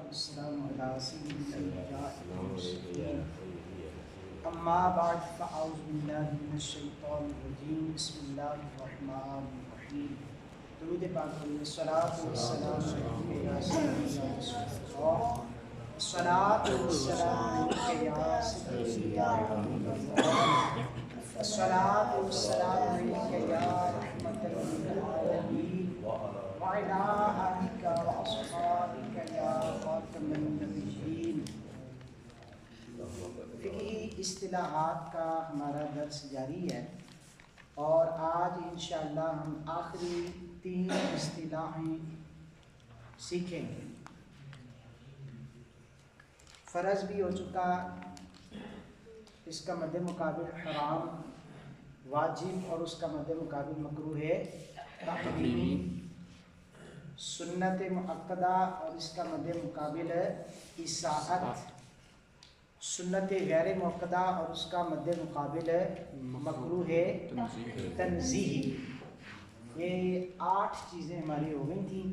والسلام على سيد الأنبياء والمرسلين أما بعد فأعوذ بالله من الشيطان الرجيم بسم الله الرحمن الرحيم درود پاک پڑھیے الصلاۃ والسلام علیک یا سیدی یا رسول اللہ الصلاۃ والسلام علیک یا سیدی یا حبیب اللہ الصلاۃ والسلام علیک یا رحمۃ للعالمین وعلى آلك وأصحابك يا خاتم النبيين۔ فقہی اصطلاحات کا ہمارا درس جاری ہے اور آج انشاءاللہ ہم آخری 3 اصطلاحیں سیکھیں گے۔ فرض بھی ہو چکا، اس کا مد مقابل حرام، واجب اور اس کا مد مقابل مکروہ ہے تحریمی، سنت مؤکدہ اور اس کا مد مقابل ہے اصاعت، سنت غیر مؤکدہ اور اس کا مد مقابل ہے مکروہ تنزیہی۔ یہ 8 چیزیں ہماری ہو گئی تھیں،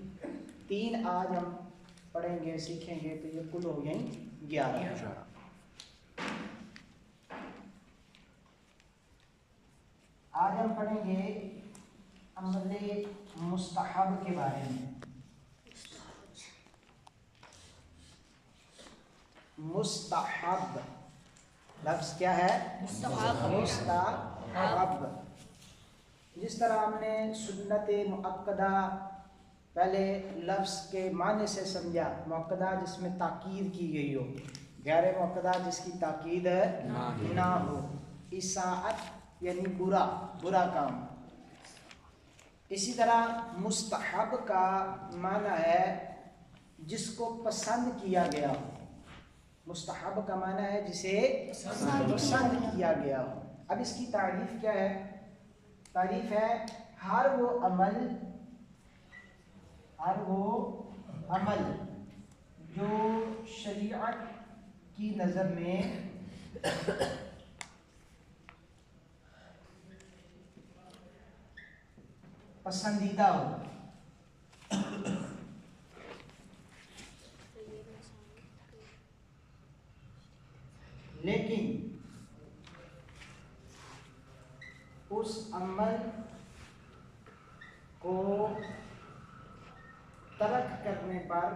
3 آج ہم پڑھیں گے سیکھیں گے تو یہ کل ہو گئیں 11۔ آج ہم پڑھیں گے امر مستحب کے بارے میں۔ مستحب لفظ کیا ہے؟ مستحب۔ جس طرح ہم نے سنت مؤکدہ پہلے لفظ کے معنی سے سمجھا، مؤکدہ جس میں تاکید کی گئی ہو، غیر مؤکدہ جس کی تاکید نہ ہو، اصاعت یعنی برا کام۔ اسی طرح مستحب کا معنی ہے جس کو پسند کیا گیا ہو، مستحب کا معنی ہے جسے پسند کیا گیا ہو۔ اب اس کی تعریف کیا ہے؟ تعریف ہے ہر وہ عمل جو شریعت کی نظر میں پسندیدہ ہو، لیکن اس عمل کو ترک کرنے پر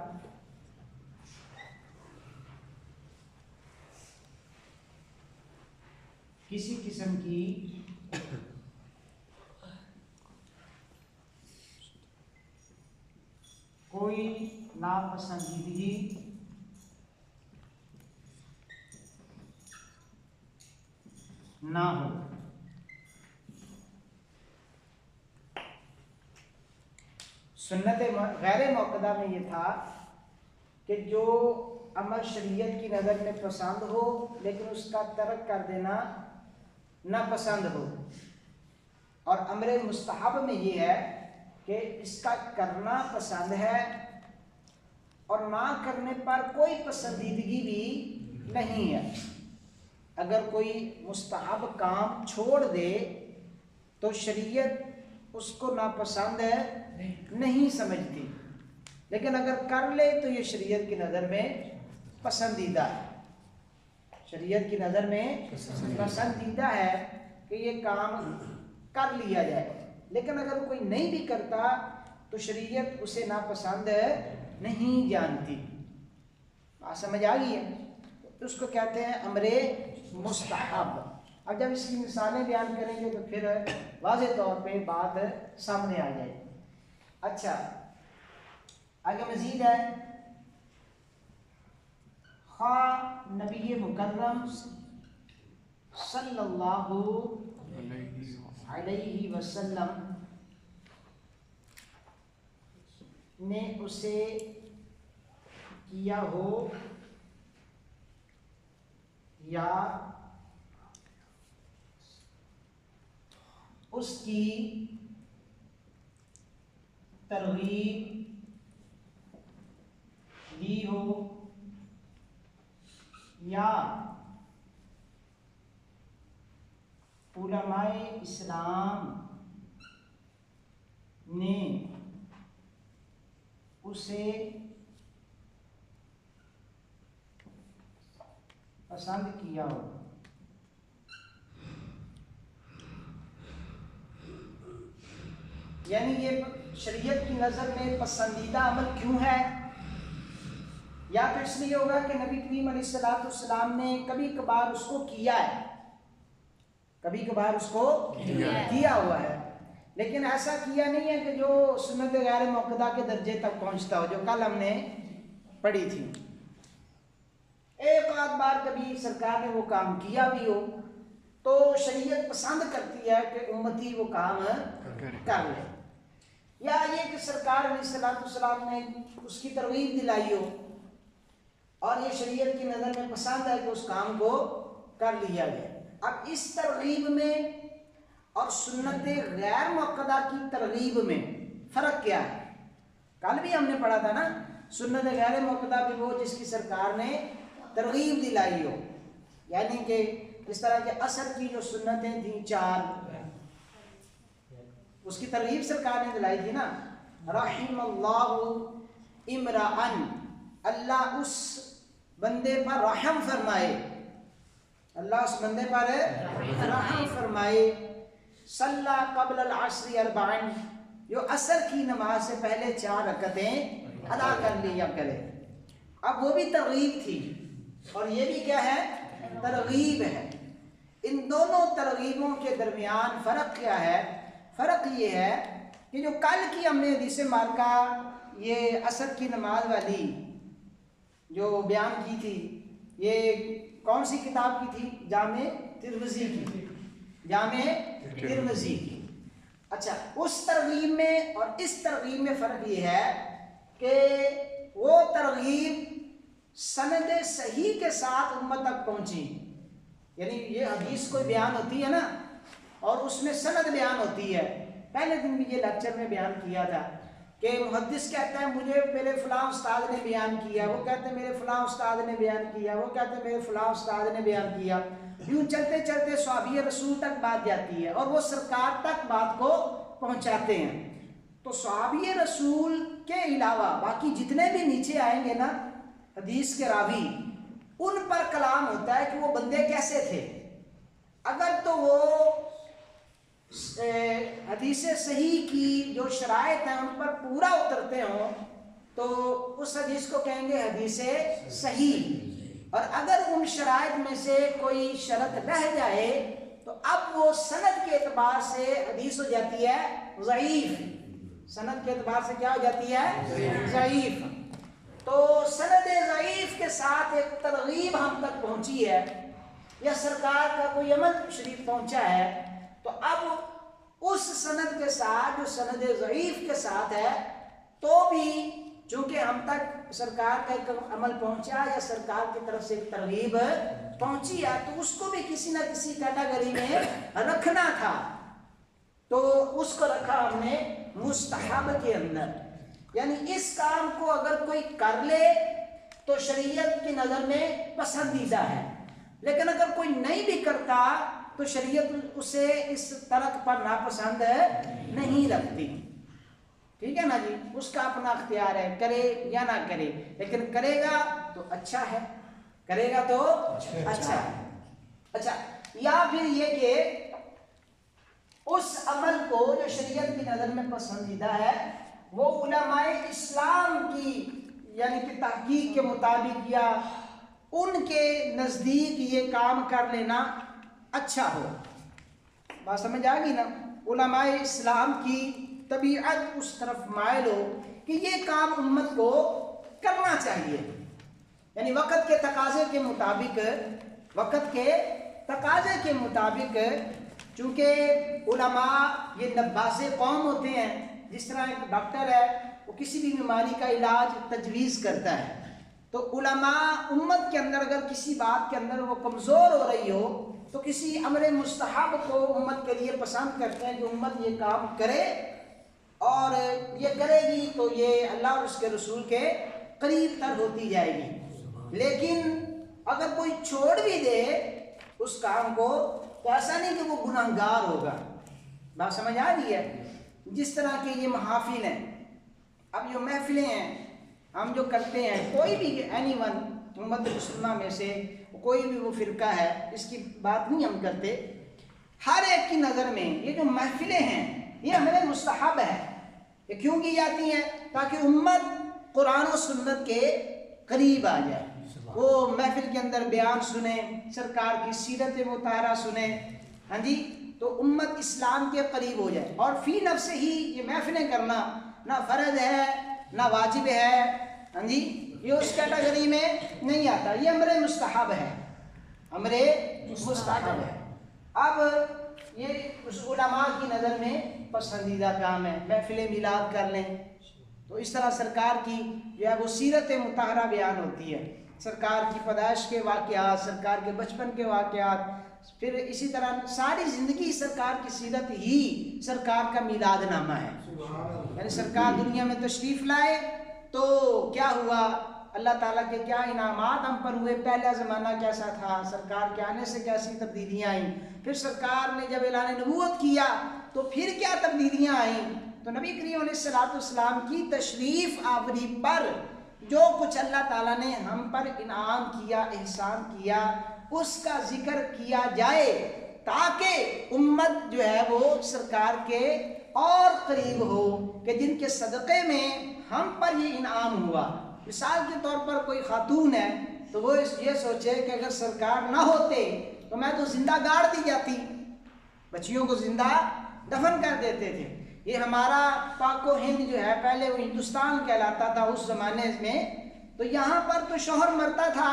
کسی قسم کی کوئی ناپسندیدگی نہ ہو۔ سنت غیر مؤکدہ میں یہ تھا کہ جو عمل شریعت کی نظر میں پسند ہو لیکن اس کا ترک کر دینا ناپسند ہو، اور امر مستحب میں یہ ہے کہ اس کا کرنا پسند ہے اور نہ کرنے پر کوئی پسندیدگی بھی نہیں ہے۔ اگر کوئی مستحب کام چھوڑ دے تو شریعت اس کو ناپسند نہیں سمجھتی، لیکن اگر کر لے تو یہ شریعت کی نظر میں پسندیدہ ہے، شریعت کی نظر میں پسندیدہ ہے کہ یہ کام کر لیا جائے۔ لیکن اگر کوئی نہیں بھی کرتا تو شریعت اسے ناپسند نہیں جانتی۔ بات سمجھ آ گئی ہے؟ اس کو کہتے ہیں امر مستحب۔ اب جب اس کی مثالیں بیان کریں گے تو پھر واضح طور پہ بات سامنے آ جائے۔ اچھا، آگے مزید ہے، خواہ نبی مکرم صلی اللہ علیہ وسلم نے اسے کیا ہو یا اس کی ترغیب دی ہو یا علماء اسلام نے اسے پسند کیا ہو. یعنی یہ شریعت کی نظر میں پسندیدہ عمل کیوں ہے؟ یا تو اس لیے ہوگا کہ نبی کریم علیہ السلام نے کبھی کبھار اس کو کیا ہے، کبھی کبھار اس کو کیا ہوا ہے، لیکن ایسا کیا نہیں ہے کہ جو سنت غیر موقدہ کے درجے تک پہنچتا ہو، جو کل ہم نے پڑھی تھی. ایک آدھ بار کبھی سرکار نے وہ کام کیا بھی ہو تو شریعت پسند کرتی ہے کہ امتی وہ کام کر لے. یا یہ کہ سرکار علیہ السلام نے اس کی ترغیب دلائی ہو اور یہ شریعت کی نظر میں پسند ہے کہ اس کام کو کر لیا گیا. اب اس ترغیب میں اور سنت غیر موقدہ کی ترغیب میں فرق کیا ہے؟ کل بھی ہم نے پڑھا تھا نا، سنت غیر موقدہ بھی وہ جس کی سرکار نے ترغیب دلائی ہو، یعنی کہ اس طرح کے عصر کی جو سنتیں تھیں 4، اس کی ترغیب سرکار نے دلائی تھی نا. رحم اللہ امرأن، اللہ اس بندے پر رحم فرمائے، اللہ اس بندے پر رحم فرمائے. صلی قبل العصر 4، جو عصر کی نماز سے پہلے 4 رکعتیں ادا کر لیا کرے. اب وہ بھی ترغیب تھی اور یہ بھی کیا ہے؟ ترغیب ہے. ان دونوں ترغیبوں کے درمیان فرق کیا ہے؟ فرق یہ ہے کہ جو کل کی ہم نے حدیث مبارکہ یہ عصر کی نماز والی جو بیان کی تھی، یہ کون سی کتاب کی تھی؟ جامع ترمذی کی، جامع ترمذی کی. اچھا، اس ترغیب میں اور اس ترغیب میں فرق یہ ہے کہ وہ ترغیب سند صحیح کے ساتھ امت تک پہنچی. یعنی یہ حدیث کوئی بیان ہوتی ہے نا اور اس میں سند بیان ہوتی ہے. پہلے دن بھی یہ لیکچر میں بیان کیا تھا کہ محدث کہتا ہے مجھے میرے فلاں استاد نے بیان کیا، وہ کہتے ہیں میرے فلاں استاد نے بیان کیا، وہ کہتے ہیں میرے فلاں استاد نے بیان کیا. یوں چلتے چلتے صحابی رسول تک بات جاتی ہے اور وہ سرکار تک بات کو پہنچاتے ہیں. تو صحابی رسول کے علاوہ باقی جتنے بھی نیچے آئیں گے نا حدیث کے راوی، ان پر کلام ہوتا ہے کہ وہ بندے کیسے تھے. اگر تو وہ حدیث صحیح کی جو شرائط ہیں ان پر پورا اترتے ہوں تو اس حدیث کو کہیں گے حدیث صحیح، اور اگر ان شرائط میں سے کوئی شرط رہ جائے تو اب وہ سند کے اعتبار سے حدیث ہو جاتی ہے ضعیف. سند کے اعتبار سے کیا ہو جاتی ہے؟ ضعیف. تو سند ضعیف کے ساتھ ایک ترغیب ہم تک پہنچی ہے یا سرکار کا کوئی عمل شریف پہنچا ہے، تو اب اس سند کے ساتھ جو سند ضعیف کے ساتھ ہے تو بھی چونکہ ہم تک سرکار کا ایک عمل پہنچا یا سرکار کی طرف سے ایک ترغیب پہنچی ہے تو اس کو بھی کسی نہ کسی کیٹیگری میں رکھنا تھا. تو اس کو رکھا ہم نے مستحب کے اندر. یعنی اس کام کو اگر کوئی کر لے تو شریعت کی نظر میں پسندیدہ ہے، لیکن اگر کوئی نہیں بھی کرتا تو شریعت اسے اس ترک پر ناپسند نہیں رکھتی. ٹھیک ہے نا جی، اس کا اپنا اختیار ہے، کرے یا نہ کرے، لیکن کرے گا تو اچھا ہے، کرے گا تو اچھا ہے. اچھا، یا پھر یہ کہ اس عمل کو جو شریعت کی نظر میں پسندیدہ ہے وہ علماء اسلام کی یعنی کہ تحقیق کے مطابق یا ان کے نزدیک یہ کام کر لینا اچھا ہو. بات سمجھ آ گئی نا؟ علماء اسلام کی طبیعت اس طرف مائل ہو کہ یہ کام امت کو کرنا چاہیے، یعنی وقت کے تقاضے کے مطابق چونکہ علماء یہ نباز قوم ہوتے ہیں. جس طرح ایک ڈاکٹر ہے وہ کسی بھی بیماری کا علاج تجویز کرتا ہے، تو علماء امت کے اندر اگر کسی بات کے اندر وہ کمزور ہو رہی ہو تو کسی امر مستحب کو امت کے لیے پسند کرتے ہیں کہ امت یہ کام کرے، اور یہ کرے گی تو یہ اللہ اور اس کے رسول کے قریب تر ہوتی جائے گی. لیکن اگر کوئی چھوڑ بھی دے اس کام کو تو ایسا نہیں کہ وہ گناہگار ہوگا. بات سمجھ آ رہی ہے؟ جس طرح کے یہ محافل ہیں، اب یہ محفلیں ہیں، ہم جو کرتے ہیں، کوئی بھی اینی ون امت مسلمہ میں سے کوئی بھی وہ فرقہ ہے، اس کی بات نہیں ہم کرتے، ہر ایک کی نظر میں یہ جو محفلیں ہیں یہ ہمیں مستحب ہے۔ یہ کیوں کی جاتی ہیں؟ تاکہ امت قرآن و سنت کے قریب آ جائے، وہ محفل کے اندر بیان سنیں، سرکار کی سیرت مطہرہ سنیں، ہاں جی، تو امت اسلام کے قریب ہو جائے۔ اور فی نفس ہی یہ محفلیں کرنا نہ فرض ہے نہ واجب ہے، ہاں جی، یہ اس کیٹیگری میں نہیں آتا، یہ امر مستحب ہے، امر مستحب ہے۔ اب یہ اس علماء کی نظر میں پسندیدہ کام ہے، محفل میلاد کر لیں، تو اس طرح سرکار کی جو ہے وہ سیرت مطہرہ بیان ہوتی ہے، سرکار کی پیدائش کے واقعات، سرکار کے بچپن کے واقعات، پھر اسی طرح ساری زندگی سرکار کی سیرت ہی سرکار کا میلاد نامہ ہے۔ یعنی سرکار دنیا میں تشریف لائے تو کیا ہوا، اللہ تعالیٰ کے کیا انعامات ہم پر ہوئے، پہلا زمانہ کیسا تھا، سرکار کے آنے سے کیسی تبدیلیاں آئیں، پھر سرکار نے جب اعلان نبوت کیا تو پھر کیا تبدیلیاں آئیں۔ تو نبی کریم علیہ السلام کی تشریف آوری پر جو کچھ اللہ تعالیٰ نے ہم پر انعام کیا، احسان کیا، اس کا ذکر کیا جائے تاکہ امت جو ہے وہ سرکار کے اور قریب ہو، کہ جن کے صدقے میں ہم پر یہ انعام ہوا۔ مثال کے طور پر کوئی خاتون ہے تو وہ یہ سوچے کہ اگر سرکار نہ ہوتے تو میں تو زندہ گاڑ دی جاتی، بچیوں کو زندہ دفن کر دیتے تھے۔ یہ ہمارا پاک و ہند جو ہے پہلے وہ ہندوستان کہلاتا تھا اس زمانے میں، تو یہاں پر تو شوہر مرتا تھا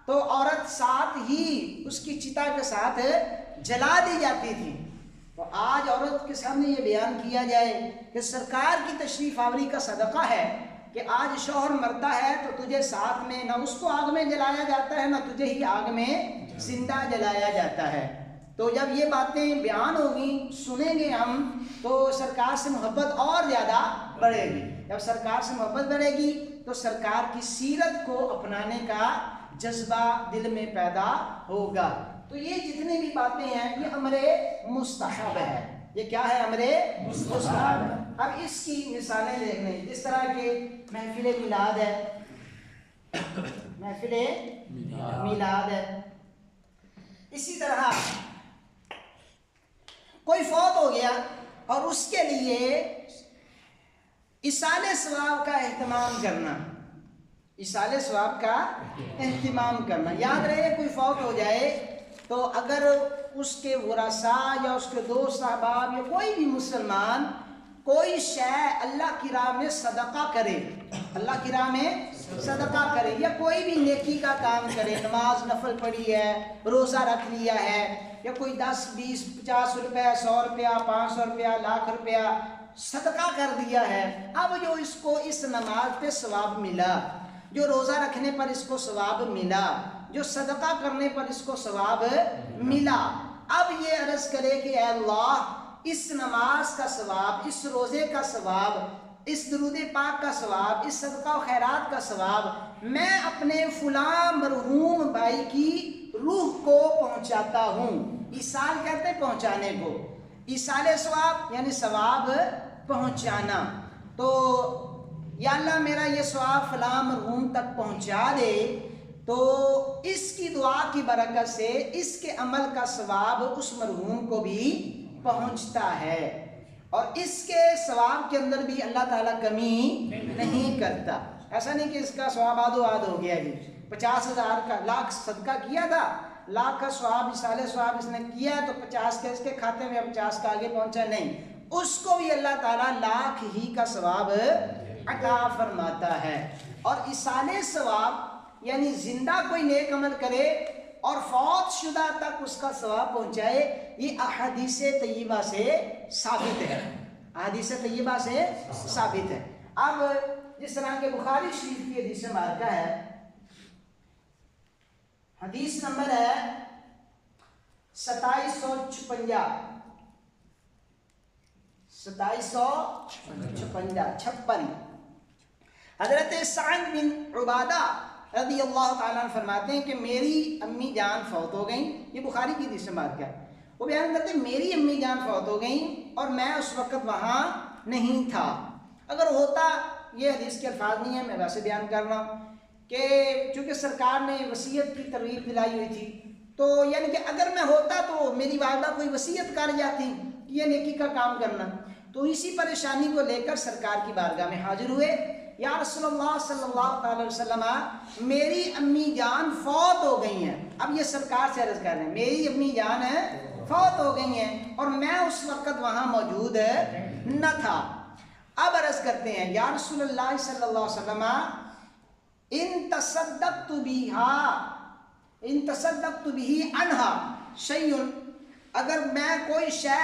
تو عورت ساتھ ہی اس کی چتا کے ساتھ جلا دی جاتی تھی۔ تو آج عورت کے سامنے یہ بیان کیا جائے کہ سرکار کی تشریف آوری کا صدقہ ہے کہ آج شوہر مرتا ہے تو تجھے ساتھ میں نہ اس کو آگ میں جلایا جاتا ہے نہ تجھے ہی آگ میں زندہ جلایا جاتا ہے۔ تو جب یہ باتیں بیان ہوگی، سنیں گے ہم، تو سرکار سے محبت اور زیادہ بڑھے گی۔ جب سرکار سے محبت بڑھے گی تو سرکار کی سیرت کو اپنانے کا جذبہ دل میں پیدا ہوگا۔ تو یہ جتنی بھی باتیں ہیں یہ امر مستحب ہے۔ یہ کیا ہے؟ امر مستحب ہے۔ اب اس کی مثالیں دیکھ لیں، جس طرح کہ محفل میلاد ہے، محفل میلاد ہے، اسی طرح کوئی فوت ہو گیا اور اس کے لیے ایصال ثواب کا اہتمام کرنا، ایصال ثواب کا اہتمام کرنا۔ یاد رہے کوئی فوت ہو جائے تو اگر اس کے ورثاء یا اس کے دوست احباب یا کوئی بھی مسلمان کوئی شے اللہ کی راہ میں صدقہ کرے، اللہ کی راہ میں صدقہ کرے، یا کوئی بھی نیکی کا کام کرے، نماز نفل پڑھی ہے، روزہ رکھ لیا ہے، یا کوئی 10 20 50 روپے، 100 روپیہ، 500 روپیہ، لاکھ روپیہ صدقہ کر دیا ہے، اب جو اس کو اس نماز پہ ثواب ملا، جو روزہ رکھنے پر اس کو ثواب ملا، جو صدقہ کرنے پر اس کو ثواب ملا، اب یہ عرض کرے کہ اے اللہ، اس نماز کا ثواب، اس روزے کا ثواب، اس درود پاک کا ثواب، اس صدقہ و خیرات کا ثواب میں اپنے فلاں مرحوم بھائی کی روح کو پہنچاتا ہوں۔ ایصال کہتے ہیں پہنچانے کو، ایصال ثواب یعنی ثواب پہنچانا۔ تو یا اللہ میرا یہ ثواب فلاں مرحوم تک پہنچا دے، تو اس کی دعا کی برکت سے اس کے عمل کا ثواب اس مرحوم کو بھی پہنچتا ہے، اور اس کے ثواب کے اندر بھی اللہ تعالیٰ کمی نہیں کرتا۔ ایسا نہیں کہ اس کا ثواب آدھو آدھ ہو گیا جی، 50,000 کا لاکھ صدقہ کیا تھا، لاکھ کا ثواب ایصال ثواب اس نے کیا تو 50 کا اس کے کھاتے میں 50 کا آگے پہنچا، نہیں، اس کو بھی اللہ تعالیٰ لاکھ ہی کا ثواب عطا فرماتا ہے۔ اور ایصال ثواب یعنی زندہ کوئی نیک عمل کرے اور فوت شدہ تک اس کا ثواب پہنچائے، یہ احادیث طیبہ سے ثابت ہے، احادیث طیبہ سے ثابت ہے۔ اب جس طرح کہ بخاری شریف کی حدیث مبارکہ ہے، حدیث نمبر ہے 2756، حضرت سعد بن عبادہ رضی اللہ تعالیٰ عنہ فرماتے ہیں کہ میری امی جان فوت ہو گئیں، یہ بخاری کی حدیث مبارکہ ہے۔ وہ بیان کرتے ہیں میری امی جان فوت ہو گئیں اور میں اس وقت وہاں نہیں تھا، اگر ہوتا یہ حدیث کے الفاظ نہیں ہیں، میں ویسے بیان کر رہا ہوں کہ چونکہ سرکار نے وصیت کی ترغیب دلائی ہوئی تھی، تو یعنی کہ اگر میں ہوتا تو میری والدہ کوئی وصیت کر جاتی کہ یہ نیکی کا کام کرنا، تو اسی پریشانی کو لے کر سرکار کی بارگاہ میں حاضر ہوئے، یا رسول اللہ صلی اللہ علیہ وسلم میری امی جان فوت ہو گئی ہیں۔ اب یہ سرکار سے عرض کر رہے ہیں میری امی جان فوت ہو گئی ہیں اور میں اس وقت وہاں موجود نہ تھا۔ اب عرض کرتے ہیں یا رسول اللہ صلی اللہ علیہ وسلم ان تصدقت به عنها شیء، اگر میں کوئی شے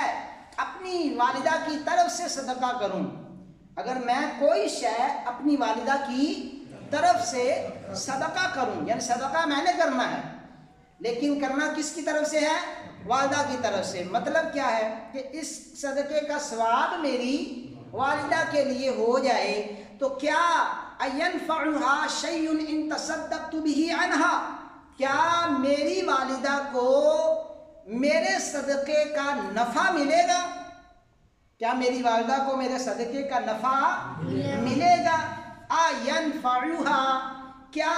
اپنی والدہ کی طرف سے صدقہ کروں، اگر میں کوئی شے اپنی والدہ کی طرف سے صدقہ کروں، یعنی صدقہ میں نے کرنا ہے لیکن کرنا کس کی طرف سے ہے؟ والدہ کی طرف سے۔ مطلب کیا ہے کہ اس صدقے کا ثواب میری والدہ کے لیے ہو جائے، تو کیا اینفعها شیء ان تصدقت به عنها، کیا میری والدہ کو میرے صدقے کا نفع ملے گا؟ کیا میری والدہ کو میرے صدقے کا نفع ملے گا؟ اینفعها، کیا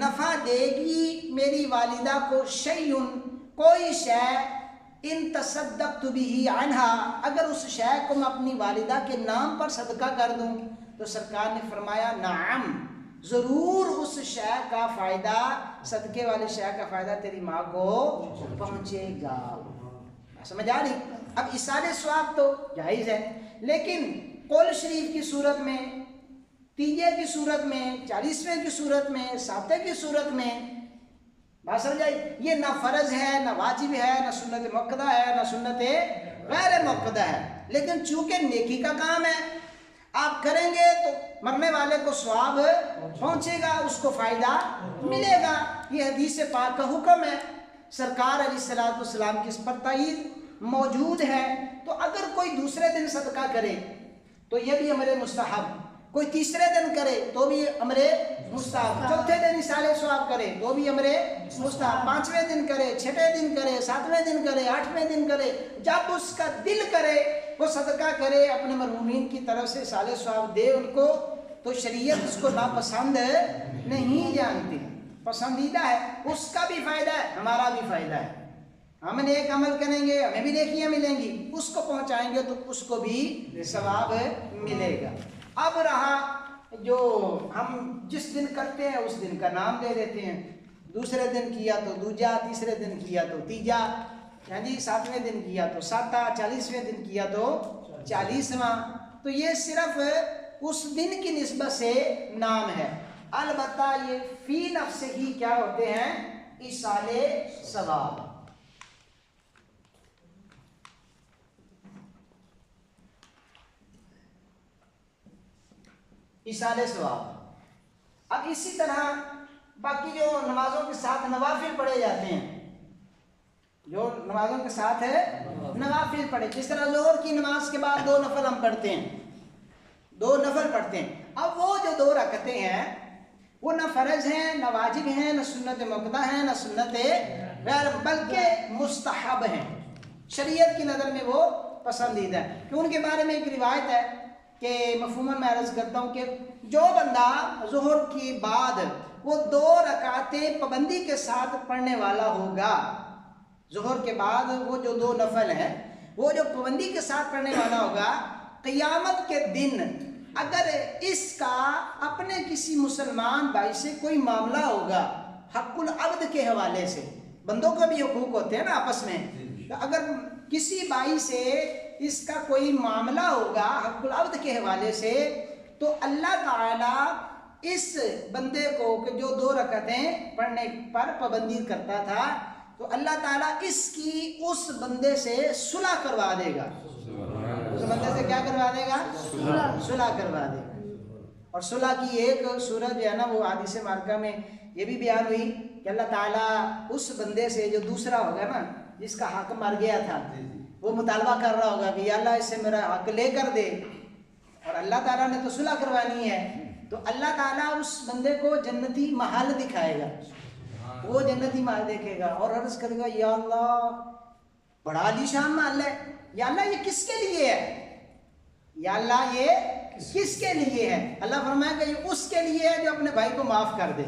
نفع دے گی میری والدہ کو شیء، کوئی شے، ان تصدقت به عنها، اگر اس شے کو میں اپنی والدہ کے نام پر صدقہ کر دوں؟ تو سرکار نے فرمایا نعم، ضرور اس شے کا فائدہ، صدقے والے شے کا فائدہ تیری ماں کو پہنچے گا۔ سمجھ آ رہی؟ اب ایصال ثواب تو جائز ہے، لیکن قول شریف کی صورت میں، تیجے کی صورت میں، 40ویں کی صورت میں، ساتھے کی صورت میں، بات سمجھ آئی؟ یہ نہ فرض ہے، نہ واجب ہے، نہ سنت مؤکدہ ہے، نہ سنت غیر مؤکدہ ہے، لیکن چونکہ نیکی کا کام ہے، آپ کریں گے تو مرنے والے کو ثواب پہنچے گا، اس کو فائدہ ملے گا۔ یہ حدیث پاک کا حکم ہے، سرکار علیہ السلام کی اس پر تائید موجود ہے۔ تو اگر کوئی دوسرے دن صدقہ کرے تو یہ بھی امر مستحب، کوئی تیسرے دن کرے تو بھی امر مستحب، چوتھے دن ایصال ثواب کرے تو بھی امر مستحب، 5ویں دن کرے، 6ویں دن کرے، 7ویں دن کرے، 8ویں دن کرے، جب اس کا دل کرے وہ صدقہ کرے، اپنے مرحومین کی طرف سے ایصال ثواب دے ان کو، تو شریعت اس کو ناپسند نہیں جانتی، پسندیدہ ہے، اس کا بھی فائدہ ہے، ہمارا بھی فائدہ ہے۔ ہم نیک عمل کریں گے ہمیں بھی نیکیاں ملیں گی، اس کو پہنچائیں گے تو اس کو بھی ثواب ملے گا۔ اب رہا جو ہم جس دن کرتے ہیں اس دن کا نام دے دیتے ہیں، دوسرے دن کیا تو دوجا، تیسرے دن کیا تو تیجا، ہاں جی، 7ویں دن کیا تو ساتا، 40ویں دن کیا تو 40واں، تو یہ صرف اس دن کی نسبت سے نام ہے، البتہ یہ فی نفس ہی کیا ہوتے ہیں؟ ایصال ثواب۔ ایصال ثواب۔ اب اسی طرح باقی جو نمازوں کے ساتھ نوافل پڑھے جاتے ہیں، جو نمازوں کے ساتھ ہے نوافل پڑھے، جس طرح ظہر کی نماز کے بعد 2 نفل ہم پڑھتے ہیں، 2 نفل پڑھتے ہیں، اب وہ جو 2 رکعتیں ہیں وہ نہ فرض ہیں، نہ واجب ہیں، نہ سنت مؤکدہ ہیں، نہ سنت غیر، بلکہ مستحب ہیں، شریعت کی نظر میں وہ پسندیدہ ہے۔ کہ ان کے بارے میں ایک روایت ہے کہ مفہوماً میں عرض کرتا ہوں کہ جو بندہ ظہر کی بعد وہ 2 رکعتیں پابندی کے ساتھ پڑھنے والا ہوگا، ظہر کے بعد وہ جو 2 نفل ہیں وہ جو پابندی کے ساتھ پڑھنے والا ہوگا، قیامت کے دن اگر اس کا اپنے کسی مسلمان بھائی سے کوئی معاملہ ہوگا، حق العبد کے حوالے سے، بندوں کو بھی حقوق ہوتے ہیں نا آپس میں، تو اگر کسی بھائی سے اس کا کوئی معاملہ ہوگا حق العبد کے حوالے سے، تو اللہ تعالیٰ اس بندے کو کہ جو 2 رکعتیں پڑھنے پر پابندی کرتا تھا، تو اللہ تعالیٰ اس بندے سے صلح کروا دے گا، اس بندے سے کیا کروا دے گا؟ صلح کروا دے گا۔ اور صلح کی ایک صورت جو ہے نا وہ حدیث مبارکہ میں یہ بھی بیان ہوئی کہ اللہ تعالیٰ اس بندے سے جو دوسرا ہوگا نا جس کا حق مر گیا تھا، وہ مطالبہ کر رہا ہوگا کہ یا اللہ اس سے میرا حق لے کر دے، اور اللہ تعالیٰ نے تو صلح کروانی ہے، تو اللہ تعالیٰ اس بندے کو جنتی محل دکھائے گا، وہ جنتی محل دیکھے گا اور عرض کرے گا یا اللہ بڑا عالی شان محل ہے، یا اللہ یہ کس کے لیے ہے؟ یا اللہ یہ کس کے لیے ہے؟ اللہ فرمائے کہ یہ اس کے لیے ہے جو اپنے بھائی کو معاف کر دے،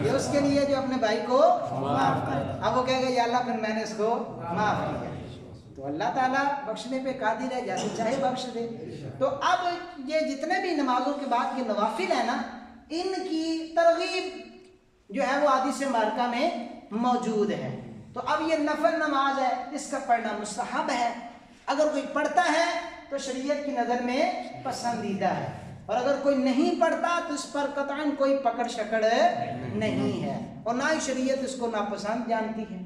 یہ اس کے لیے جو اپنے بھائی کو معاف کر دے۔ اب وہ کہے گا یا اللہ پھر میں نے اس کو معاف کیا، تو اللہ تعالیٰ بخشنے پہ قادر ہے، جیسے چاہے بخش دے۔ تو اب یہ جتنے بھی نمازوں کے بعد کے نوافل ہیں نا، ان کی ترغیب جو ہے وہ حدیث مبارکہ میں موجود ہے۔ تو اب یہ نفل نماز ہے، اس کا پڑھنا مستحب ہے، اگر کوئی پڑھتا ہے تو شریعت کی نظر میں پسندیدہ ہے، اور اگر کوئی نہیں پڑھتا تو اس پر قطعاً کوئی پکڑ شکڑ نہیں ہے، اور نہ ہی شریعت اس کو ناپسند جانتی ہے۔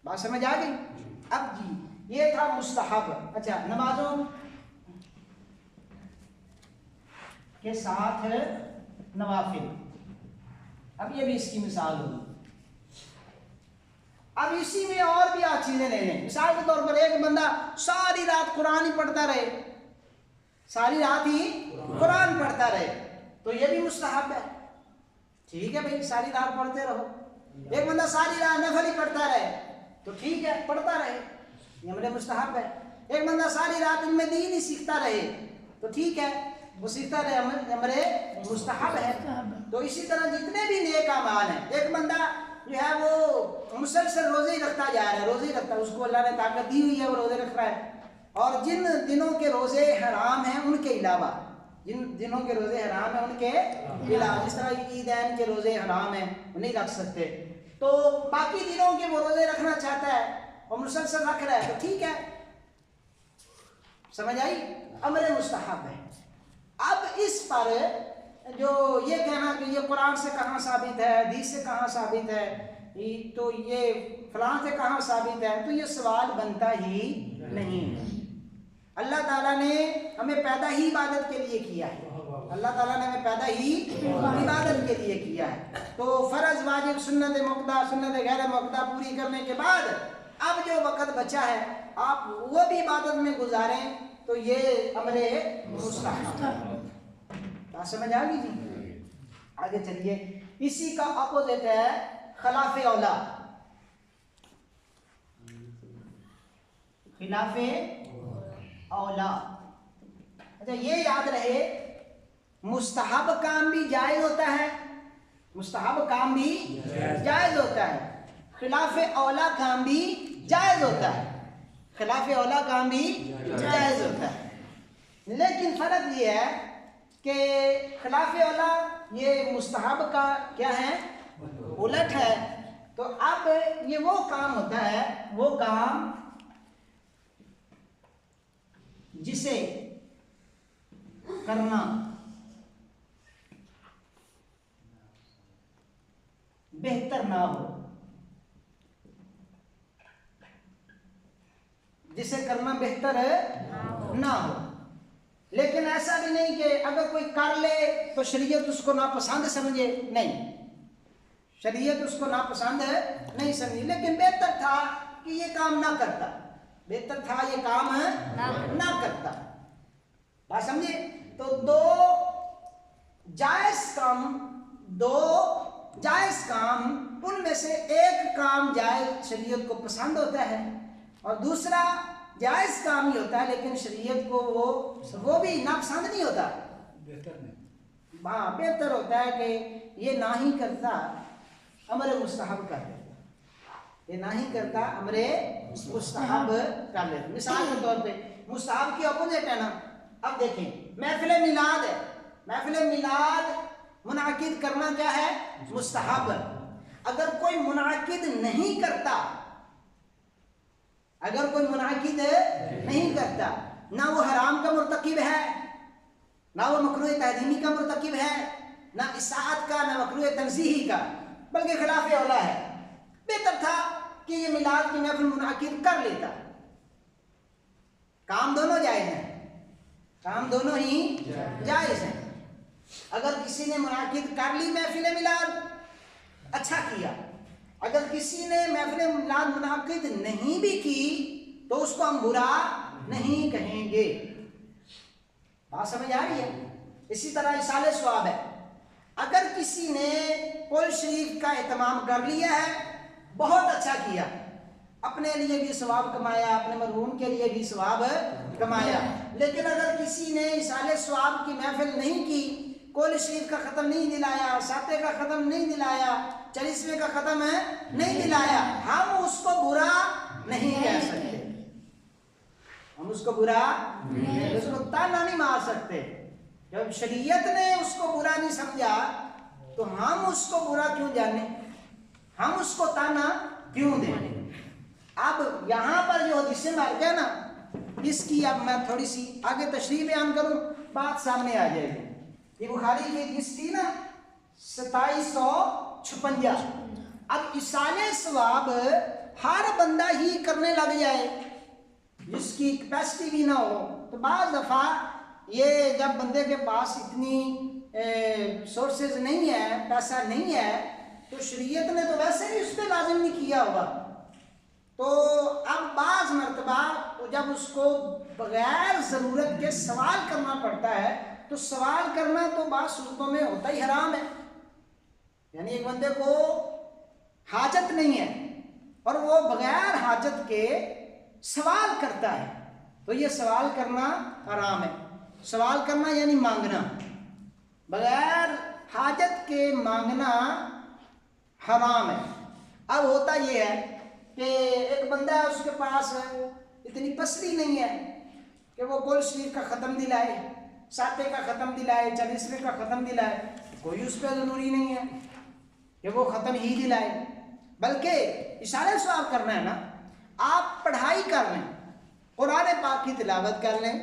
بات سمجھ آ گئی؟ اب جی یہ تھا مستحب۔ اچھا، نمازوں کے ساتھ نوافل، اب یہ بھی اس کی مثال ہوگی۔ اب اسی میں اور بھی آج چیزیں لے لیں، مثال کے طور پر ایک بندہ ساری رات قرآن ہی پڑھتا رہے، ساری رات ہی قرآن پڑھتا رہے، تو یہ بھی مستحب ہے، ٹھیک ہے بھائی ساری رات پڑھتے رہو۔ ایک بندہ ساری رات نفل ہی پڑھتا رہے تو ٹھیک ہے پڑھتا رہے، یہ امر مستحب ہے۔ ایک بندہ ساری رات علم دین ہی سیکھتا رہے تو ٹھیک ہے، وہ سیکھتا رہے، امر مستحب ہے۔ تو اسی طرح جتنے بھی نیک اعمال ہیں، ایک بندہ جو ہے وہ مسلسل روزے ہی رکھتا جا رہا ہے، روزے ہی رکھتا ہے، اس کو اللہ نے طاقت دی ہوئی ہے، وہ روزے رکھ رہا ہے، اور جن دنوں کے روزے حرام ہیں ان کے علاوہ، جن دنوں کے روزے حرام ہیں ان کے علاوہ، جس طرح عیدین کے روزے حرام ہیں وہ نہیں رکھ سکتے، تو باقی دنوں کے وہ روزے رکھنا چاہتا ہے اور مسلسل رکھ رہا ہے تو ٹھیک ہے، سمجھ آئی؟ امر مستحب ہے۔ اب اس پر جو یہ کہنا کہ یہ قرآن سے کہاں ثابت ہے، حدیث سے کہاں ثابت ہے، تو یہ فلاں سے کہاں ثابت ہے، تو یہ سوال بنتا ہی نہیں ہے۔ اللہ تعالیٰ نے ہمیں پیدا ہی عبادت کے لیے کیا ہے، اللہ تعالیٰ نے ہمیں پیدا ہی عبادت کے لیے کیا ہے، تو فرض واجب سنت مقطع سنت غیر مقطع پوری کرنے کے بعد اب جو وقت بچا ہے آپ وہ بھی عبادت میں گزاریں، تو یہ امر مستحب ہے۔ بات سمجھ آ گئی جی؟ آگے چلیے، اسی کا اپوزٹ ہے خلاف اولا۔ خلاف اولا، اچھا یہ یاد رہے مستحب کام بھی جائز ہوتا ہے، مستحب کام بھی جائز ہوتا ہے، خلاف اولا کام بھی جائز ہوتا ہے، خلاف اولا کام بھی جائز ہوتا ہے، لیکن فرق یہ ہے کہ خلاف اولا یہ مستحب کا کیا ہے، الٹ ہے، تو اب یہ وہ کام ہوتا ہے، وہ کام جسے کرنا بہتر نہ ہو، جسے کرنا بہتر نہ ہو، لیکن ایسا بھی نہیں کہ اگر کوئی کر لے تو شریعت اس کو ناپسند سمجھے، نہیں، شریعت اس کو ناپسند نہیں سمجھی، لیکن بہتر تھا کہ یہ کام نہ کرتا، بہتر تھا یہ کام نہ کرتا، بات سمجھے؟ تو دو جائز کام ان میں سے ایک کام جائز شریعت کو پسند ہوتا ہے اور دوسرا جائز کام ہی ہوتا ہے لیکن شریعت کو وہ بھی ناپسند نہیں ہوتا، ہاں بہتر ہوتا ہے کہ یہ نہ ہی کرتا امر مستحب کر لیتا، یہ نہ ہی کرتا امر مستحب کر لیتا۔ مثال کے طور پہ مستحب کی اپوزٹ ہے نا، اب دیکھیں محفل میلاد ہے، محفل میلاد منعقد کرنا کیا ہے، مستحب، اگر کوئی منعقد نہیں کرتا، اگر کوئی منعقد نہیں کرتا، نہ وہ حرام کا مرتکب ہے، نہ وہ مکروہ تحریمی کا مرتکب ہے، نہ اساعت کا، نہ مکروہ تنزیہی کا، بلکہ خلاف اولا ہے، بہتر تھا کہ یہ میلاد کی محفل منعقد کر لیتا، کام دونوں جائز ہیں، کام دونوں ہی جائز ہیں، اگر کسی نے منعقد کر لی محفل میلاد اچھا کیا، اگر کسی نے محفل میلاد منعقد نہیں بھی کی تو اس کو ہم برا نہیں کہیں گے، بات سمجھ آ رہی ہے؟ اسی طرح اصالِ ثواب ہے، اگر کسی نے قرآن شریف کا اہتمام کر لیا ہے بہت اچھا کیا، اپنے لیے بھی ثواب کمایا، اپنے مرحوم کے لیے بھی ثواب کمایا، لیکن اگر کسی نے اصالہ ثواب کی محفل نہیں کی، قول شریف کا ختم نہیں دلایا، ساتے کا ختم نہیں دلایا، 40ویں کا ختم ہے نہیں دلایا، ہم اس کو برا نہیں کہہ سکتے، ہم اس کو برا نہیں، اس کو تانا نہیں مار سکتے۔ جب شریعت نے اس کو برا نہیں سمجھا تو ہم اس کو برا کیوں جانیں، ہم اس کو تانا کیوں دیں۔ اب یہاں پر جو حدیث مبارکہ ہے نا، اس کی اب میں تھوڑی سی آگے تشریح بیان کروں، بات سامنے آ جائے گی۔ یہ بخاری کی حدیث تھی نا 2756۔ اب اصالہ ثواب ہر بندہ ہی کرنے لگ جائے جس کی کیپیسٹی بھی نہ ہو، تو بعض دفعہ یہ جب بندے کے پاس اتنی سورسز نہیں ہے، پیسہ نہیں ہے، تو شریعت نے تو ویسے ہی اس پہ لازم نہیں کیا ہوگا، تو اب بعض مرتبہ جب اس کو بغیر ضرورت کے سوال کرنا پڑتا ہے، تو سوال کرنا تو بعض صورتوں میں ہوتا ہی حرام ہے۔ یعنی ایک بندے کو حاجت نہیں ہے اور وہ بغیر حاجت کے سوال کرتا ہے، تو یہ سوال کرنا حرام ہے۔ سوال کرنا یعنی مانگنا، بغیر حاجت کے مانگنا حرام ہے۔ اب ہوتا یہ ہے کہ ایک بندہ ہے، اس کے پاس اتنی پسری نہیں ہے کہ وہ قول شریف کا ختم دلائے، ساتے کا ختم دلائے، 40ویں کا ختم دلائے، کوئی اس پہ ضروری نہیں ہے کہ وہ ختم ہی دلائے، بلکہ اصالہ ثواب کرنا ہے نا، آپ پڑھائی کر لیں، قرآن پاک کی تلاوت کر لیں،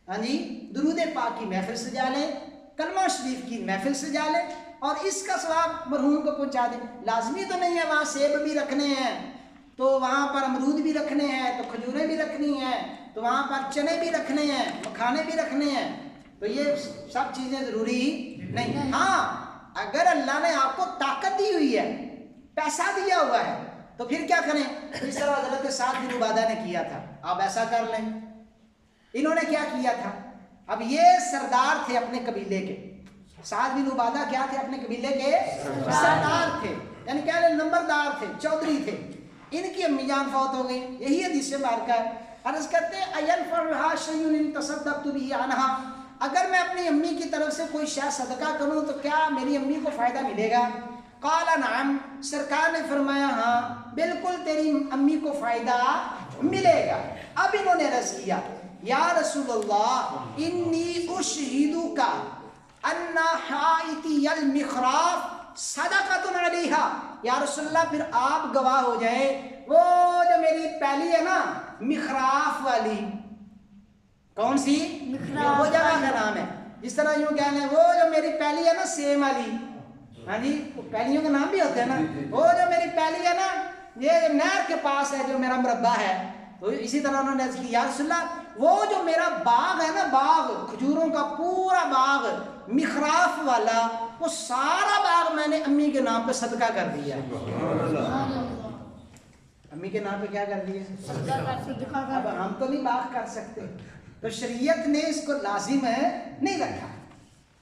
ہاں جی، درود پاک کی محفل سجا لیں، کلمہ شریف کی محفل سجا لیں، اور اس کا ثواب مرحوم کو پہنچا دیں۔ لازمی تو نہیں ہے وہاں سیب بھی رکھنے ہیں، تو وہاں پر امرود بھی رکھنے ہیں، تو کھجوریں بھی رکھنی ہیں، تو وہاں پر چنے بھی رکھنے ہیں، مکھانے بھی رکھنے ہیں، تو یہ سب چیزیں ضروری نہیں۔ ہاں اگر اللہ نے آپ کو طاقت دی ہوئی ہے، پیسہ دیا ہوا ہے، تو پھر کیا کریں؟ اس طرح حضرت سعد بن عبادہ نے کیا تھا، آپ ایسا کر لیں۔ انہوں نے کیا کیا تھا؟ اب یہ سردار تھے اپنے قبیلے کے، سعد بن عبادہ کیا تھے؟ اپنے قبیلے کے سردار تھے، یعنی کیا نمبردار تھے، چودھری تھے۔ ان کی امی جان فوت ہو گئی، یہی حدیث مبارکہ ہے۔ عرض کرتے ہیں اَيَنْفَعُهَا شَيْءٌ إِن تَصَدَّقْتُ بِهِ عَنْهَا، اگر میں اپنی امی کی طرف سے کوئی شے صدقہ کروں تو کیا میری امی کو فائدہ ملے گا؟ قال نعم، سرکار نے فرمایا ہاں بالکل تیری امی کو فائدہ ملے گا۔ اب انہوں نے عرض کیا یا رسول اللہ انی اشہدک ان حائطی المخراف صدقۃ علیہا، یا رسول اللہ پھر آپ گواہ ہو جائیں، وہ جو میری پہلی ہے نا مخراف والی، کون سی؟ وہ جگہ کا نام ہے، جس طرح یوں کہہ لیں وہ جو میری پہلی ہے نا سیم والی، ہاں جی پہلیوں کے نام بھی ہوتے ہیں نا، وہ جو میری پہلی ہے نا یہ نہر کے پاس ہے جو میرا مربع ہے، تو اسی طرح انہوں نے کہا یا رسول اللہ وہ جو میرا باغ ہے نا، باغ کھجوروں کا پورا باغ مخراف والا، وہ سارا باغ میں نے امی کے نام پہ صدقہ کر دیا۔ امی کے نام پہ کیا کر دیا؟ اب ہم تو نہیں باغ کر سکتے، تو شریعت نے اس کو لازم نہیں رکھا۔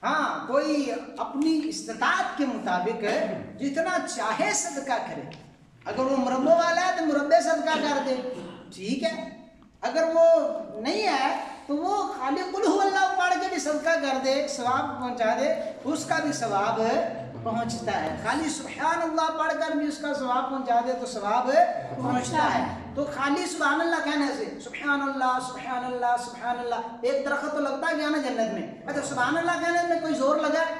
ہاں کوئی اپنی استطاعت کے مطابق جتنا چاہے صدقہ کرے، اگر وہ مربع والا ہے تو مربع صدقہ کر دے، ٹھیک ہے، اگر وہ نہیں ہے تو وہ خالی قل هو اللہ پڑھ کے بھی صدقہ کر دے، ثواب پہنچا دے، اس کا بھی ثواب پہنچتا ہے، خالی سبحان اللہ پڑھ کر بھی اس کا ثواب پہنچا دے تو ثواب پہنچتا ہے۔ تو خالی سبحان اللہ کہنے سے سبحان اللہ سبحان اللہ سبحان اللہ، ایک درخت تو لگتا گیا نا جنت میں، اچھا سبحان اللہ کہنے میں کوئی زور لگا ہے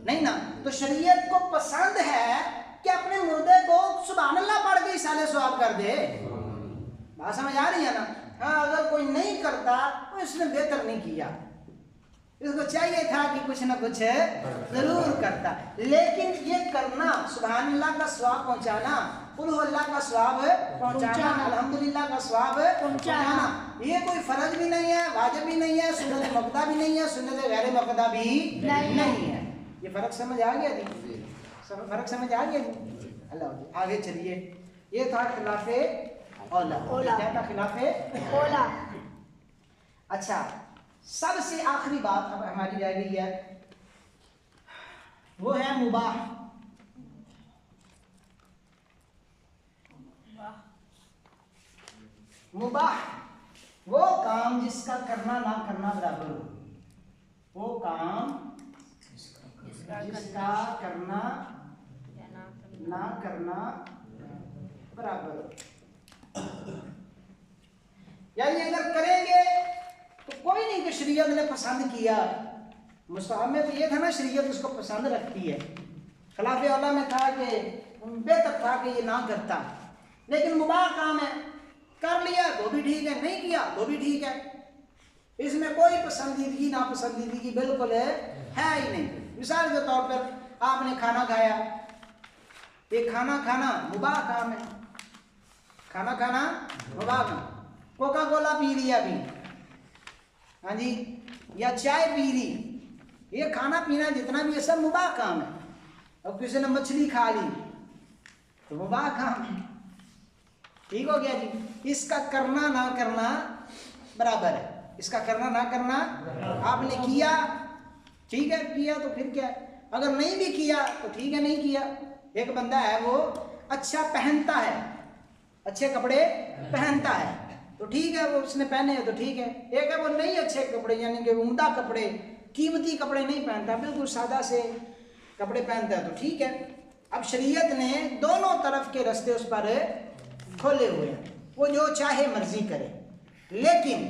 نہیں نا، تو شریعت کو پسند ہے کہ اپنے مردے کو سبحان اللہ پڑھ کے اصالہ ثواب کر دے۔ بات سمجھ آ رہی ہے نا؟ ہاں اگر کوئی نہیں کرتا تو اس نے بہتر نہیں کیا، اس کو چاہیے تھا کہ کچھ نہ کچھ ضرور کرتا، لیکن یہ کرنا سبحان اللہ کا ثواب پہنچانا، قل هو اللہ کا ثواب پہنچانا، الحمدللہ کا ثواب پہنچانا، یہ کوئی فرض بھی نہیں ہے، واجب بھی نہیں ہے، سنت مؤکدہ بھی نہیں ہے، سنت غیر مؤکدہ بھی نہیں ہے۔ یہ فرق سمجھ آ گیا نہیں؟ فرق سمجھ آ گیا نہیں؟ اللہ آگے چلیے، یہ تھا خلاف اولا، کیا تھا خلاف اولا۔ اچھا سب سے آخری بات اب ہماری رہ گئی ہے، وہ ہے مباح۔ مباح وہ کام جس کا کرنا نہ کرنا برابر ہو، وہ کام جس کا کرنا نہ کرنا برابر ہو. یعنی اگر کریں گے تو کوئی نہیں کہ شریعت نے پسند کیا. مستحب میں تو یہ تھا نا شریعت اس کو پسند رکھتی ہے. خلاف اولا میں تھا کہ بہتر تھا کہ یہ نہ کرتا، لیکن مباح کام ہے، کر لیا تو بھی ٹھیک ہے، نہیں کیا تو بھی ٹھیک ہے. اس میں کوئی پسندیدگی ناپسندیدگی بالکل ہے ہی نہیں. مثال کے طور پر آپ نے کھانا کھایا، یہ کھانا کھانا مباح کام ہے، کھانا کھانا مباح کام. کوکا کولا پی لیا بھی، ہاں جی، یا چائے پی لی، یہ کھانا پینا جتنا بھی یہ سب مباح کام ہے. اور کسی نے مچھلی کھا لی تو مباح کام ہے. ٹھیک ہو گیا جی. اس کا کرنا نہ کرنا برابر ہے، اس کا کرنا نہ کرنا. آپ نے کیا ٹھیک ہے، کیا تو پھر کیا ہے، اگر نہیں بھی کیا تو ٹھیک ہے، نہیں کیا. ایک بندہ ہے وہ اچھا پہنتا ہے، اچھے کپڑے پہنتا ہے تو ٹھیک ہے، وہ اس نے پہنے ہیں تو ٹھیک ہے. ایک ہے وہ نہیں اچھے کپڑے یعنی کہ عمدہ کپڑے قیمتی کپڑے نہیں پہنتا، بالکل سادہ سے کپڑے پہنتا ہے تو ٹھیک ہے. اب شریعت نے دونوں طرف کے رستے اس پر کھولے ہوئے ہیں، وہ جو چاہے مرضی کرے. لیکن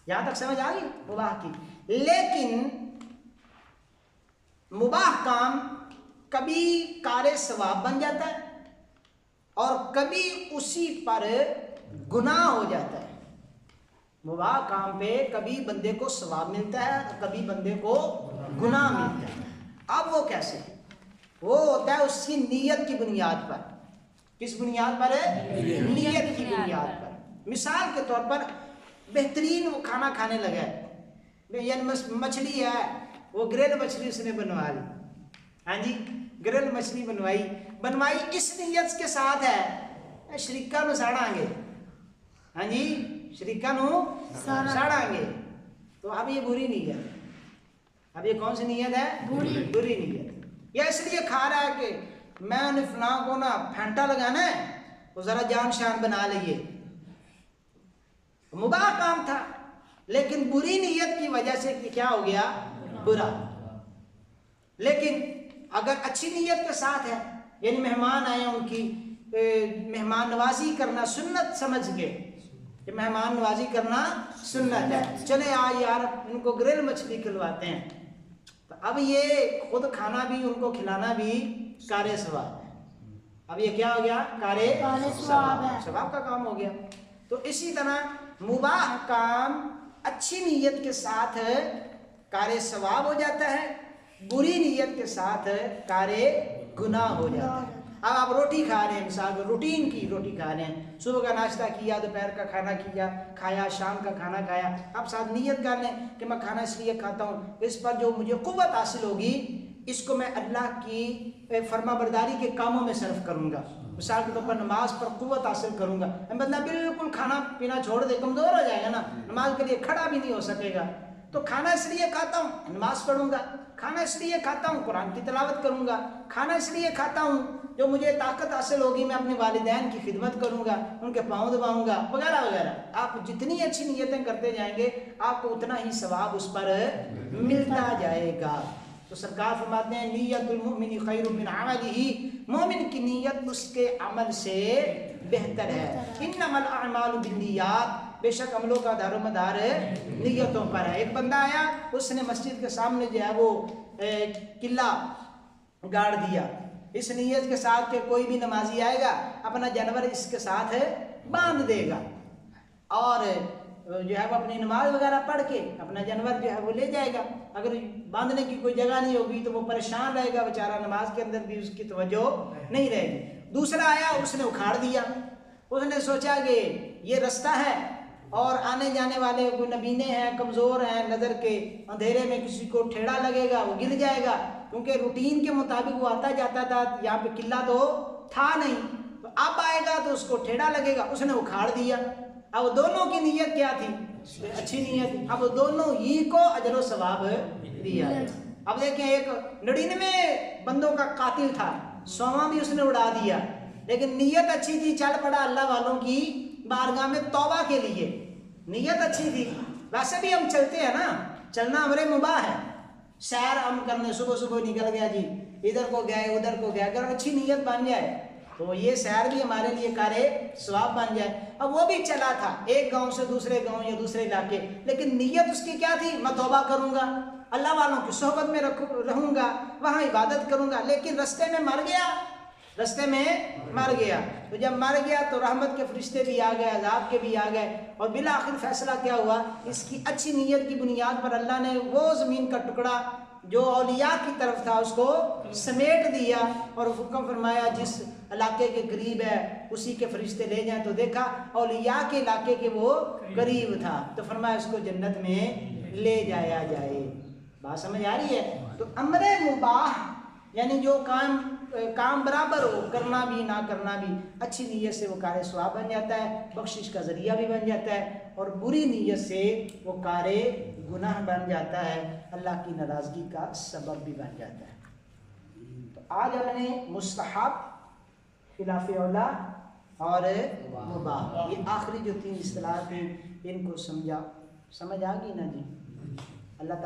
یہاں تک سمجھ آ گئی مباح کی. لیکن مباح کام کبھی کار ثواب بن جاتا ہے اور کبھی اسی پر گناہ ہو جاتا ہے. مباح کام پہ کبھی بندے کو ثواب ملتا ہے اور کبھی بندے کو گناہ ملتا ہے. اب وہ کیسے؟ وہ ہوتا ہے اس کی نیت کی بنیاد پر. کس بنیاد پر ہے؟ نیت کی بنیاد پر. مثال کے طور پر بہترین وہ کھانا کھانے لگا ہے، یعنی مچھلی ہے، وہ گرل مچھلی اس نے بنوا لی. ہاں جی، گرل مچھلی بنوائی اس نیت کے ساتھ ہے شریکا نو ساڑاں گے. ہاں جی، شریکا نو ساڑاں گے. تو اب یہ بری نیت ہے. اب یہ کون سی نیت ہے؟ بری نیت. یا اس لیے کھا رہا ہے کہ میں نے فلاں کو نا پھینٹا لگانا ہے، وہ ذرا جان شان بنا لئیے. مباح کام تھا لیکن بری نیت کی وجہ سے کیا ہو گیا؟ برا. لیکن اگر اچھی نیت کے ساتھ ہے، یعنی مہمان آئے ان کی مہمان نوازی کرنا سنت سمجھ کے، کہ مہمان نوازی کرنا سنت ہے، چلے آ یار ان کو گرل مچھلی کھلواتے ہیں، تو اب یہ خود کھانا بھی ان کو کھلانا بھی کار ثواب ہے. اب یہ کیا ہو گیا؟ کار ثواب کا کام ہو گیا. تو اسی طرح مباح کام اچھی نیت کے ساتھ کار ثواب ہو جاتا ہے، بری نیت کے ساتھ کار گناہ ہو جاتا ہے. اب آپ روٹی کھا رہے ہیں، مثال روٹین کی روٹی کھا رہے ہیں، صبح کا ناشتہ کیا، دوپہر کا کھانا کھایا، شام کا کھانا کھایا. آپ ساتھ نیت کر لیں کہ میں کھانا اس لیے کھاتا ہوں، اس پر جو مجھے قوت حاصل ہوگی اس کو میں اللہ کی فرما برداری کے کاموں میں صرف کروں گا. مثال کے طور پر نماز پر قوت حاصل کروں گا. بندہ بالکل کھانا پینا چھوڑ دے، کمزور ہو جائے گا نا، نماز کے لیے کھڑا بھی نہیں ہو سکے گا. تو کھانا اس لیے کھاتا ہوں، نماز پڑھوں گا. کھانا اس لیے کھاتا ہوں، قرآن کی تلاوت کروں گا. کھانا اس لیے کھاتا ہوں، جو مجھے طاقت حاصل ہوگی میں اپنے والدین کی خدمت کروں گا، ان کے پاؤں دباؤں گا، وغیرہ وغیرہ. آپ جتنی اچھی نیتیں کرتے جائیں گے آپ کو اتنا ہی ثواب اس پر ملتا جائے گا. تو سرکار فرماتے ہیں نیت المؤمن خیر من عملہ، مومن کی نیت اس کے عمل سے بہتر ہے. انما الاعمال بالنیات، بے شک عملوں کا دار و مدار نیتوں پر ہے. ایک بندہ آیا، اس نے مسجد کے سامنے جو ہے وہ قلعہ گاڑ دیا اس نیت کے ساتھ کہ کوئی بھی نمازی آئے گا اپنا جانور اس کے ساتھ باندھ دے گا اور جو ہے وہ اپنی نماز وغیرہ پڑھ کے اپنا جانور جو ہے وہ لے جائے گا. اگر باندھنے کی کوئی جگہ نہیں ہوگی تو وہ پریشان رہے گا بیچارہ، نماز کے اندر بھی اس کی توجہ نہیں رہے گی. دوسرا آیا، اس نے اکھاڑ دیا. اس نے سوچا کہ یہ رستہ ہے اور آنے جانے والے کوئی نبینے ہیں، کمزور ہیں، نظر کے اندھیرے میں کسی کو ٹھیڑا لگے گا، وہ گر جائے گا، کیونکہ روٹین کے مطابق وہ آتا جاتا تھا، یہاں پہ قلعہ تو تھا نہیں، تو اب آئے گا تو اس کو ٹھیڑا لگے گا. اس نے اکھاڑ دیا. اب دونوں کی نیت کیا تھی؟ اچھی نیت. اب دونوں ہی کو اجر و ثواب دیا. اب دیکھیں، ایک 99 بندوں کا قاتل تھا، 100واں بھی اس نے اڑا دیا، لیکن نیت اچھی تھی، چل پڑا اللہ والوں کی بارگاہ میں توبہ کے لیے. نیت اچھی تھی. ویسے بھی ہم چلتے ہیں نا, چلنا امر مباح ہے. سیر ہم کرنے صبح صبح نکل گیا جی, ادھر کو گئے ادھر کو گئے, اگر اچھی نیت بن جائے تو یہ سیر بھی ہمارے لیے کارے ثواب بن جائے. اب وہ بھی چلا تھا ایک گاؤں سے دوسرے گاؤں یا دوسرے علاقے, لیکن نیت اس کی کیا تھی؟ میں توبہ کروں گا, اللہ والوں کی صحبت میں رہوں گا, وہاں عبادت کروں گا. لیکن رستے میں مر گیا, رستے میں مر گیا. تو جب مر گیا تو رحمت کے فرشتے بھی آ گئے, عذاب کے بھی آ گئے, اور بالآخر فیصلہ کیا ہوا؟ اس کی اچھی نیت کی بنیاد پر اللہ نے وہ زمین کا ٹکڑا جو اولیاء کی طرف تھا اس کو سمیٹ دیا, اور حکم فرمایا جس علاقے کے قریب ہے اسی کے فرشتے لے جائیں. تو دیکھا اولیاء کے علاقے کے وہ قریب تھا, تو فرمایا اس کو جنت میں لے جایا جائے. بات سمجھ آ رہی ہے؟ تو امر مباح یعنی جو کام برابر ہو, کرنا بھی نہ کرنا بھی, اچھی نیت سے وہ کار ثواب بن جاتا ہے, بخشش کا ذریعہ بھی بن جاتا ہے, اور بری نیت سے وہ کار گناہ بن جاتا ہے, اللہ کی ناراضگی کا سبب بھی بن جاتا ہے. تو آج ہم نے مستحب, خلاف اولا اور مباح, یہ آخری جو 3 اصطلاحات ہیں ان کو سمجھا. سمجھ آ گئی نا جی؟ اللہ تعالیٰ